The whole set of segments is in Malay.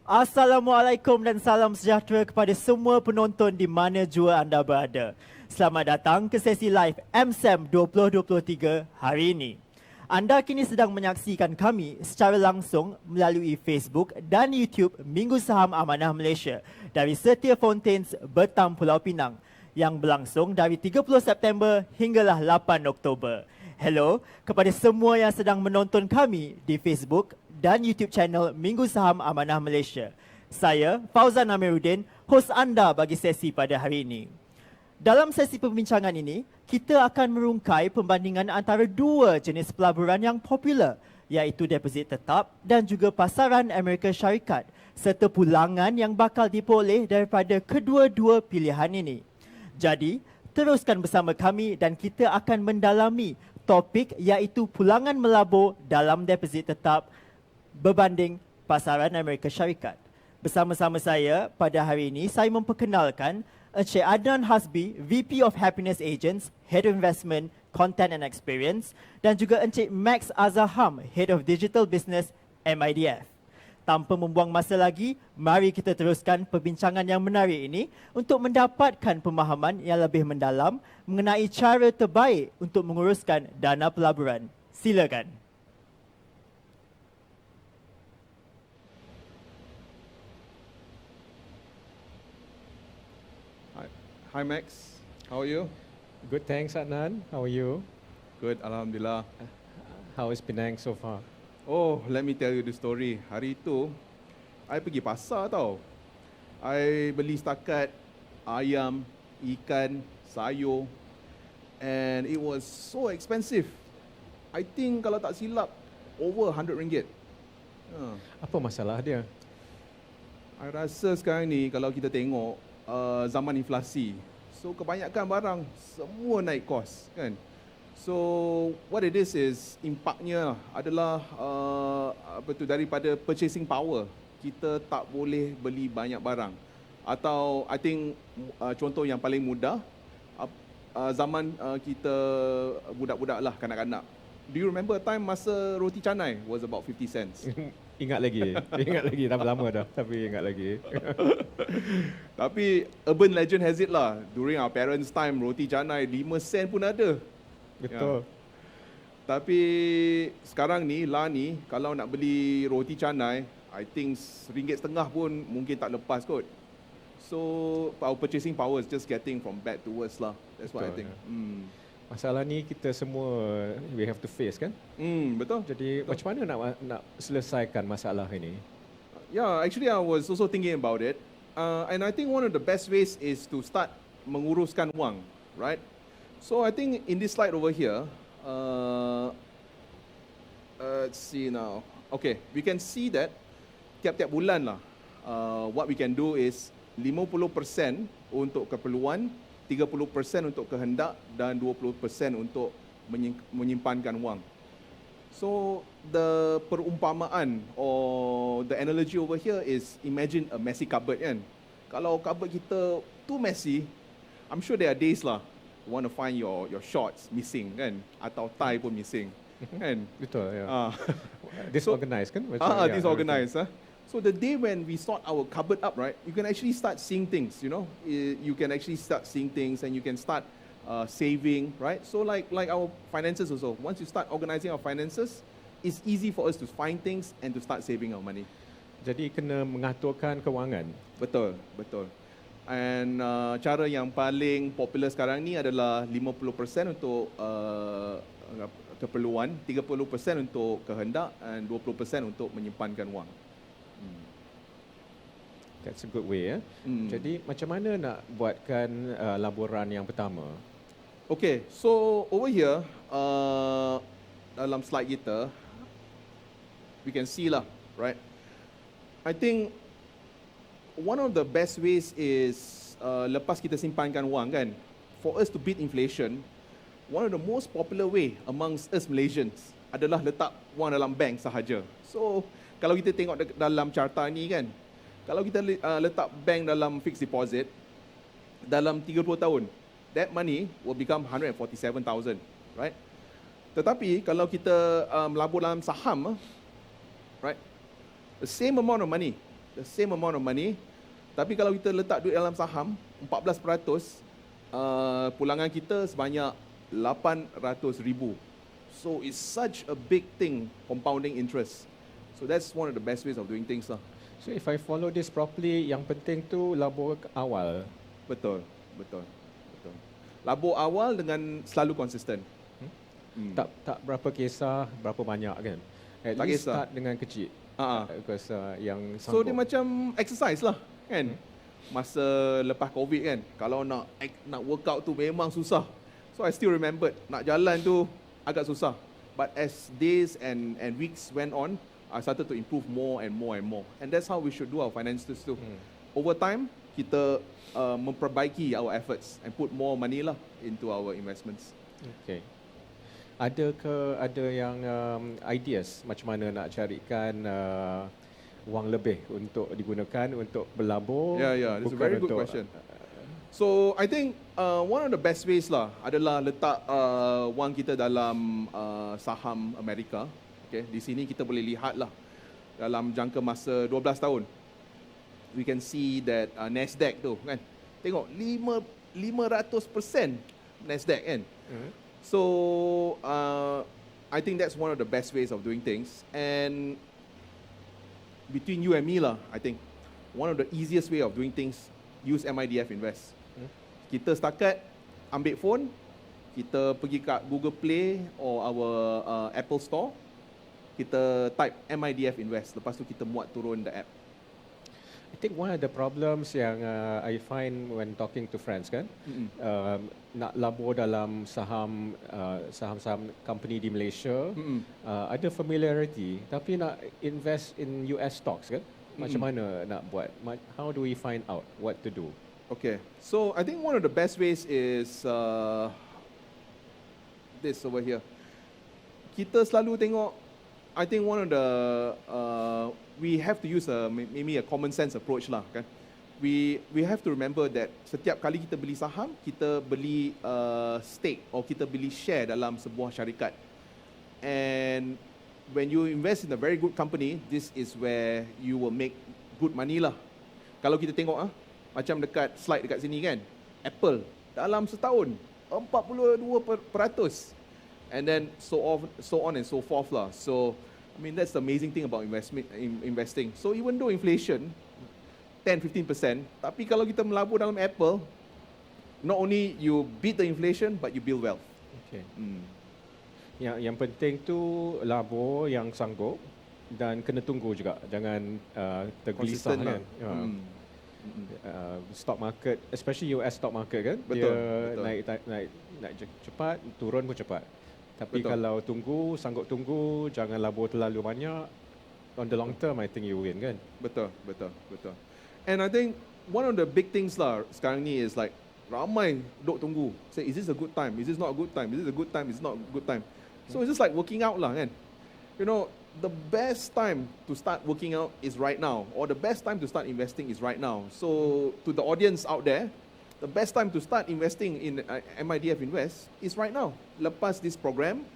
Assalamualaikum dan salam sejahtera kepada semua penonton di mana jua anda berada. Selamat datang ke sesi live MSEM 2023 hari ini. Anda kini sedang menyaksikan kami secara langsung melalui Facebook dan YouTube Minggu Saham Amanah Malaysia dari Setia Fountains, Bertam, Pulau Pinang yang berlangsung dari 30 September hinggalah 8 Oktober. Hello kepada semua yang sedang menonton kami di Facebook dan YouTube channel Minggu Saham Amanah Malaysia. Saya, Fauzan Amiruddin, hos anda bagi sesi pada hari ini. Dalam sesi perbincangan ini, kita akan merungkai perbandingan antara dua jenis pelaburan yang popular, iaitu deposit tetap dan juga pasaran Amerika Syarikat, serta pulangan yang bakal diperoleh daripada kedua-dua pilihan ini. Jadi, teruskan bersama kami dan kita akan mendalami topik iaitu pulangan melabur dalam deposit tetap berbanding pasaran Amerika Syarikat. Bersama-sama saya pada hari ini, saya memperkenalkan Encik Adnan Hasbi, VP of Happiness Agents, Head of Investment, Content and Experience, dan juga Encik Max Azaham, Head of Digital Business, MIDF. Tanpa membuang masa lagi, mari kita teruskan perbincangan yang menarik ini untuk mendapatkan pemahaman yang lebih mendalam mengenai cara terbaik untuk menguruskan dana pelaburan. Silakan. Hi Max, how are you? Good, thanks Adnan. How are you? Good, Alhamdulillah. How is Penang so far? Oh, let me tell you the story. Hari itu, I pergi pasar tau. I beli setakat ayam, ikan, sayur, and it was so expensive. I think kalau tak silap, over RM100. Apa masalah dia? I rasa sekarang ni kalau kita tengok zaman inflasi, so kebanyakan barang semua naik kos kan. So what it is impaknya adalah daripada purchasing power. Kita tak boleh beli banyak barang. Atau I think contoh yang paling mudah, zaman kita budak-budak lah, kanak-kanak. Do you remember time masa roti canai was about 50 cents? Ingat lagi, tak lama dah, tapi ingat lagi. Tapi urban legend has it lah, during our parents' time, roti canai 5 sen pun ada. Betul. Ya. Tapi sekarang ni, kalau nak beli roti canai, I think RM1.50 pun mungkin tak lepas kot. So, our purchasing power is just getting from bad to worse lah. That's what I think. Ya. Masalah ni kita semua we have to face kan? Betul. Jadi macam mana nak selesaikan masalah ini? Yeah, actually I was also thinking about it. And I think one of the best ways is to start menguruskan wang, right? So I think in this slide over here, let's see now. Okay, we can see that tiap-tiap bulan lah, what we can do is 50% untuk keperluan, 30% untuk kehendak dan 20% untuk menyimpankan wang. So the perumpamaan or the analogy over here is imagine a messy cupboard kan. Kalau cupboard kita too messy, I'm sure there are days lah you want to find your shorts missing kan, atau tie pun missing kan. Betul ya. Disorganized kan? Disorganized. So the day when we sort our cupboard up, right, you can actually start seeing things, you know. You can actually start seeing things and you can start saving, right? So like our finances also, once you start organizing our finances, it's easy for us to find things and to start saving our money. Jadi kena mengaturkan kewangan. Betul. And cara yang paling popular sekarang ni adalah 50% untuk keperluan, 30% untuk kehendak dan 20% untuk menyimpankan wang. That's a good way ya. Jadi macam mana nak buatkan laporan yang pertama? Okay, so over here dalam slide kita, we can see lah, right? I think one of the best ways is lepas kita simpankan wang kan, for us to beat inflation, one of the most popular way amongst us Malaysians adalah letak wang dalam bank sahaja. So kalau kita tengok dalam carta ni kan, kalau kita letak bank dalam fixed deposit dalam 30 tahun, that money will become 147,000, right? Tetapi kalau kita melabur dalam saham, right, the same amount of money, the same amount of money. Tapi kalau kita letak duit dalam saham, 14%, pulangan kita sebanyak 800,000. So it's such a big thing, compounding interest. So that's one of the best ways of doing things lah. So if I follow this properly, yang penting tu labur awal. Betul. Labur awal dengan selalu konsisten. Tak berapa kisah, berapa banyak kan. At Tak least kisah. start dengan kecil. Because yang So sanggup. dia macam exercise lah kan. Masa lepas COVID kan, kalau nak workout tu memang susah. So I still remembered nak jalan tu agak susah. But as days and weeks went on, I started to improve more and more and more. And that's how we should do our finances too. Over time, kita memperbaiki our efforts and put more money lah into our investments. Okay. Ada yang ideas macam mana nak carikan wang lebih untuk digunakan untuk berlabur? Yeah, that's a bukan very good untuk, question. So I think one of the best ways lah adalah letak wang kita dalam saham Amerika. Okay, di sini kita boleh lihat lah dalam jangka masa 12 tahun. We can see that Nasdaq tu kan, tengok 500% Nasdaq kan. So I think that's one of the best ways of doing things. And between you and me lah, I think one of the easiest way of doing things, use MIDF Invest. Kita setakat ambil phone, kita pergi kat Google Play or our Apple Store, kita type MIDF Invest, lepas tu kita muat turun the app. I think one of the problems yang I find when talking to friends kan, nak labur dalam saham company di Malaysia, ada familiarity, tapi nak invest in US stocks kan, macam mana nak buat? How do we find out what to do? Okay, so I think one of the best ways is this over here. Kita selalu tengok, I think one of the we have to use maybe a common sense approach lah kan. We have to remember that setiap kali kita beli saham, kita beli stake or kita beli share dalam sebuah syarikat. And when you invest in a very good company, this is where you will make good money lah. Kalau kita tengok macam dekat slide dekat sini kan, Apple dalam setahun 42%. And then so on and so forth lah. So I mean that's the amazing thing about investing. So even though inflation 10-15%, tapi kalau kita melabur dalam Apple, not only you beat the inflation but you build wealth. Okay. Yang penting tu labur yang sanggup dan kena tunggu juga, jangan tergelisah Consistent kan. lah. Stock market, especially US stock market kan, Betul. naik cepat, turun pun cepat. Tapi Betul. kalau sanggup tunggu, jangan labur terlalu banyak. On the long term, I think you win kan. Betul. And I think one of the big things lah sekarang ni is like ramai duk tunggu. Say, is this a good time? Is this not a good time? Is this a good time? Is this not a good time? So it's just like working out lah kan. You know, the best time to start working out is right now, or the best time to start investing is right now. So to the audience out there, the best time to start investing in MIDF Invest is right now. Lepas this program,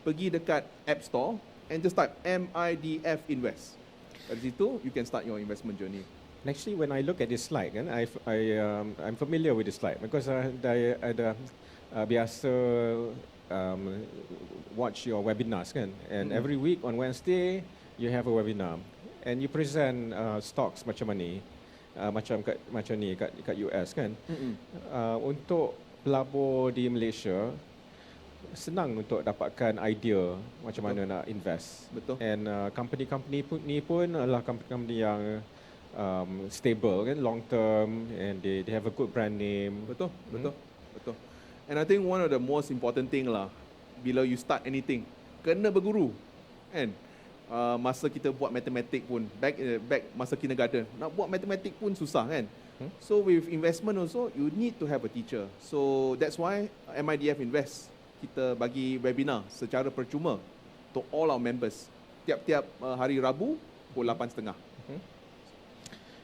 pergi dekat App Store and just type MIDF Invest. Dari situ, you can start your investment journey. Actually, when I look at this slide kan, I'm familiar with this slide because I ada biasa watch your webinars kan, and every week on Wednesday you have a webinar and you present stocks macam ni, macam ni kat US kan. Untuk pelabur di Malaysia senang untuk dapatkan idea macam mana nak invest. Betul. And company-company ni pun adalah company yang stable kan, long term, and they have a good brand name. Betul. And I think one of the most important thing lah, bila you start anything, kena berguru, kan? Masa kita buat matematik pun, back masa kindergarten, nak buat matematik pun susah kan? So with investment also, you need to have a teacher. So that's why MIDF Invest, kita bagi webinar secara percuma to all our members. Tiap-tiap hari Rabu, pukul 8.30.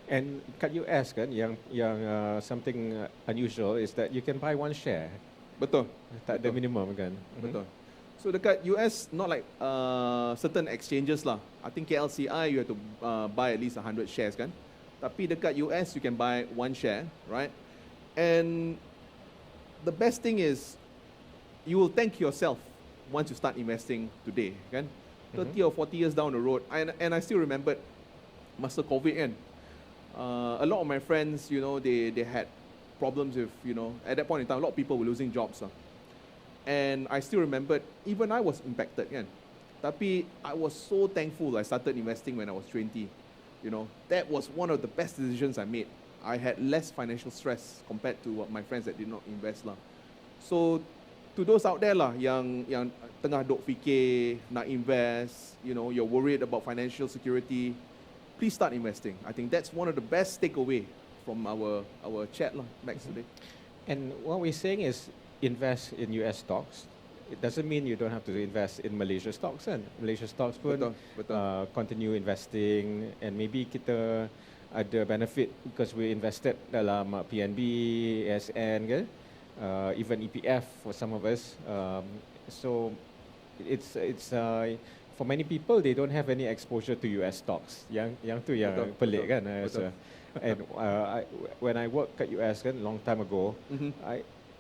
And kat US kan, yang something unusual is that you can buy one share. Betul. Tak ada minimum kan. Betul. So dekat US, not like certain exchanges lah. I think KLCI you have to buy at least 100 shares kan. Tapi dekat US you can buy one share, right? And the best thing is you will thank yourself once you start investing today kan. 30 or 40 years down the road. And I still remembered masa COVID kan. A lot of my friends, you know, they had problems with, you know, at that point in time, a lot of people were losing jobs. And I still remembered, even I was impacted kan. Tapi I was so thankful I started investing when I was 20. You know, that was one of the best decisions I made. I had less financial stress compared to my friends that did not invest lah. So to those out there lah yang tengah dok fikir nak invest, you know, you're worried about financial security, please start investing. I think that's one of the best takeaway from our chat lah, Max, today. And what we're saying is invest in US stocks. It doesn't mean you don't have to invest in Malaysia stocks kan. Malaysia stocks pun Betul. Continue investing, and maybe kita ada benefit because we invested dalam PNB, ASN kan. Even EPF for some of us. So it's for many people they don't have any exposure to US stocks. Yang tu yang pelik kan. And when I worked at US kan long time ago,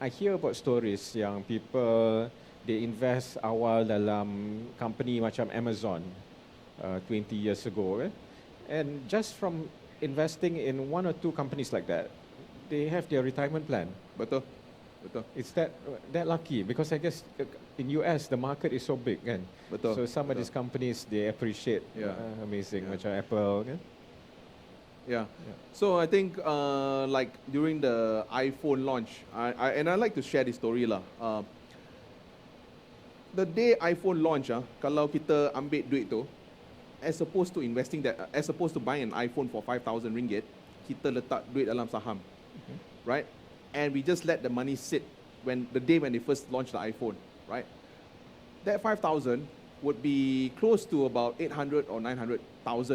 I hear about stories yang people they invest awal dalam company macam Amazon 20 years ago kan. And just from investing in one or two companies like that, they have their retirement plan. Betul. It's that lucky because I guess in US the market is so big kan. Betul. So some of these companies they appreciate amazing macam Apple kan. Yeah. So I think like during the iPhone launch, I like to share this story lah. The day iPhone launch, kalau kita ambil duit tu, as opposed to buying an iPhone for 5,000 ringgit, kita letak duit dalam saham, right? And we just let the money sit the day when they first launched the iPhone, right? That 5,000 would be close to about 800 or 900,000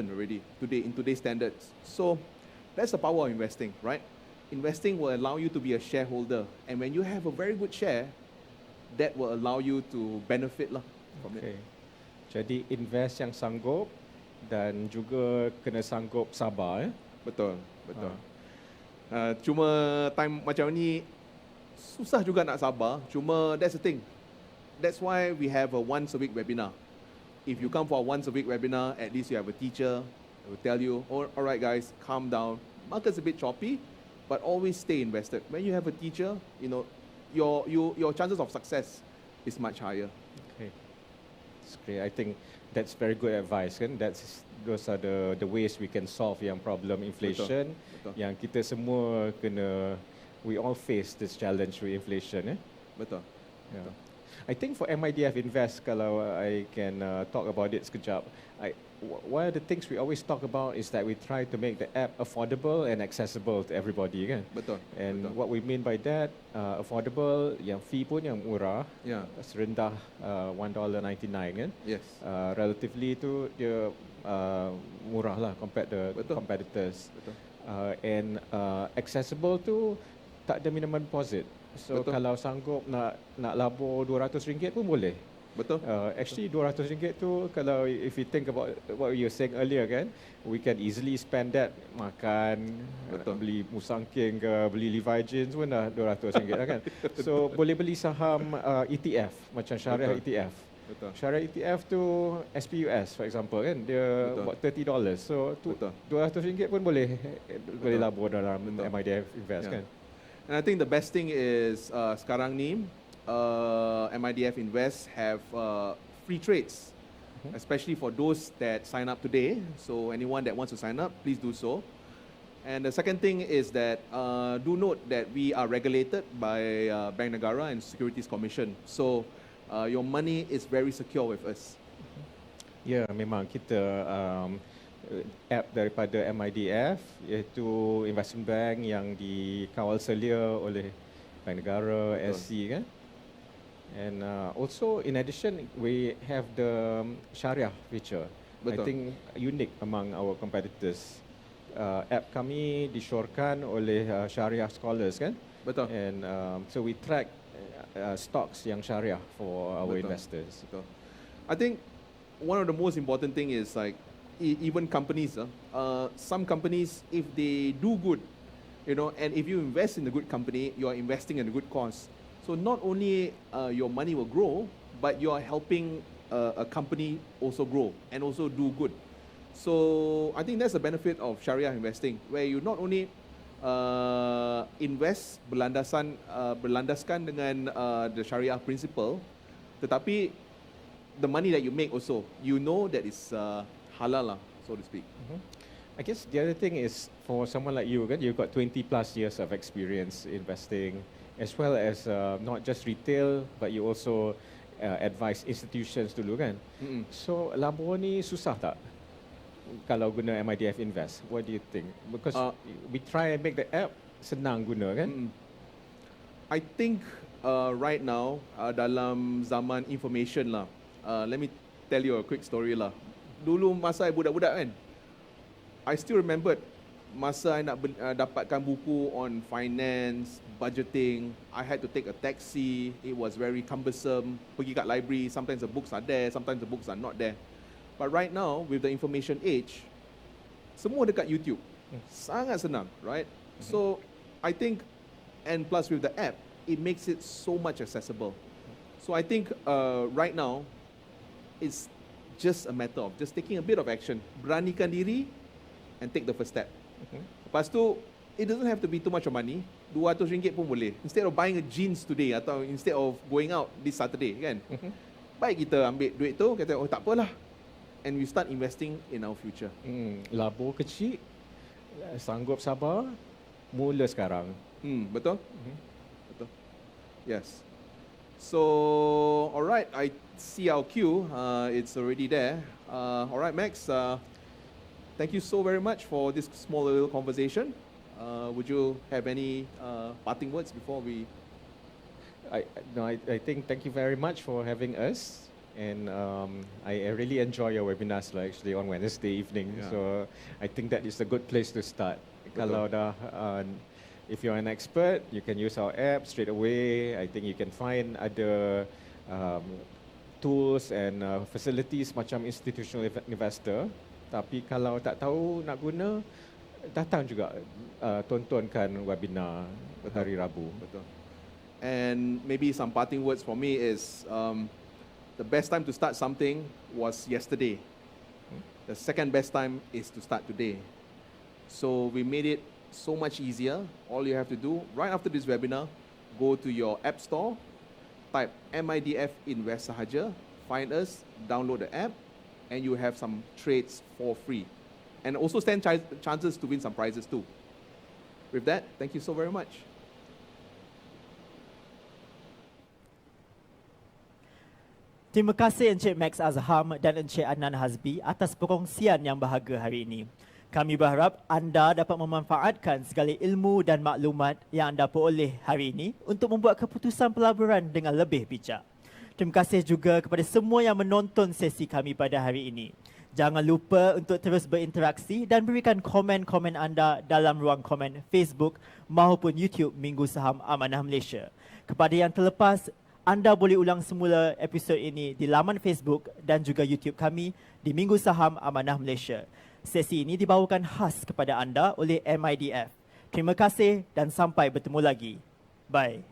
already today in today's standards. So that's the power of investing, right? Investing will allow you to be a shareholder, and when you have a very good share, that will allow you to benefit lah from it. Jadi invest yang sanggup dan juga kena sanggup sabar. Betul. Cuma time macam ni susah juga nak sabar. Cuma that's the thing. That's why we have a once a week webinar. If you come for a once a week webinar, at least you have a teacher who will tell you, all right guys, calm down. Market's a bit choppy, but always stay invested. When you have a teacher, you know, your chances of success is much higher. Okay. That's great. I think that's very good advice kan. Those are the ways we can solve yang problem inflation. Betul. Yang kita semua we all face this challenge with inflation. Betul. Yeah. I think for MIDF Invest, kalau I can talk about it sekejap, one of the things we always talk about is that we try to make the app affordable and accessible to everybody kan. Betul. And what we mean by that, affordable, yang fee pun yang murah, serendah $1.99 kan. Yes. Relatively tu dia murah lah compared to competitors. Betul. And accessible tu tak ada minimum deposit. So kalau sanggup nak labur RM200 pun boleh. Betul. Actually RM200 tu kalau if you think about what you were saying earlier kan, we can easily spend that makan, beli musangking ke, beli Levi jeans pun dah RM200 lah kan. So boleh beli saham ETF macam syariah ETF. Betul. Syariah ETF tu SPUS for example kan, dia buat $30. So RM200 pun boleh labur dalam MIDF Invest kan. And I think the best thing is sekarang ni MIDF Invest have free trades, especially for those that sign up today. So anyone that wants to sign up, please do so. And the second thing is that do note that we are regulated by Bank Negara and Securities Commission. So your money is very secure with us. Ya, memang kita app daripada MIDF iaitu investment bank yang dikawal selia oleh Bank Negara, SC kan. And also in addition we have the Syariah feature. I think unique among our competitors. App kami disyorkan oleh Syariah scholars kan. Betul. And so we track stocks yang syariah for our Betul. investors. Betul. I think one of the most important thing is like even companies, some companies, if they do good, you know, and if you invest in a good company, you are investing in a good cause. So not only your money will grow, but you are helping a company also grow and also do good. So I think that's the benefit of Sharia investing, where you not only invest berlandaskan dengan the Sharia principle, tetapi the money that you make also, you know that it's halal lah, so to speak. I guess the other thing is for someone like you, kan, you've got 20 plus years of experience investing, as well as not just retail, but you also advise institutions dulu kan. So Labur ni susah tak kalau guna MIDF Invest? What do you think? Because we try and make the app senang guna kan. I think right now dalam zaman information lah, let me tell you a quick story lah. Dulu masa saya budak-budak kan, I still remembered masa I nak dapatkan buku on finance, budgeting, I had to take a taxi. It was very cumbersome. Pergi kat library, sometimes the books are there, sometimes the books are not there. But right now, with the information age, semua dekat YouTube. Sangat senang, right? So, I think, and plus with the app, it makes it so much accessible. So, I think right now, it's just a matter of just taking a bit of action. Beranikan diri and take the first step. Lepas tu, it doesn't have to be too much of money. RM200 pun boleh. Instead of buying a jeans today atau instead of going out this Saturday, kan? Baik kita ambil duit tu, kata, oh tak apalah. And we start investing in our future. Labur kecil, sanggup sabar, mula sekarang. Betul? Betul. Yes. So, alright, I see our queue. It's already there. Alright, Max. Thank you so very much for this small little conversation. Would you have any parting words before we? I think thank you very much for having us. And I really enjoy your webinars actually on Wednesday evening. Yeah. So I think that is a good place to start. Betul. Kalau dah, if you're an expert, you can use our app straight away. I think you can find other tools and facilities macam institutional investor. Tapi kalau tak tahu nak guna, datang juga tontonkan webinar hari Rabu. Betul. And maybe some parting words for me is the best time to start something was yesterday. The second best time is to start today. So we made it so much easier. All you have to do right after this webinar, go to your app store, type MIDF Invest sahaja, find us, download the app, and you have some trades for free. And also stand chances to win some prizes too. With that, thank you so very much. Terima kasih Encik Max Azaham dan Encik Adnan Hasbi atas perkongsian yang berharga hari ini. Kami berharap anda dapat memanfaatkan segala ilmu dan maklumat yang anda peroleh hari ini untuk membuat keputusan pelaburan dengan lebih bijak. Terima kasih juga kepada semua yang menonton sesi kami pada hari ini. Jangan lupa untuk terus berinteraksi dan berikan komen-komen anda dalam ruang komen Facebook maupun YouTube Minggu Saham Amanah Malaysia. Kepada yang terlepas, anda boleh ulang semula episod ini di laman Facebook dan juga YouTube kami di Minggu Saham Amanah Malaysia. Sesi ini dibawakan khas kepada anda oleh MIDF. Terima kasih dan sampai bertemu lagi. Bye.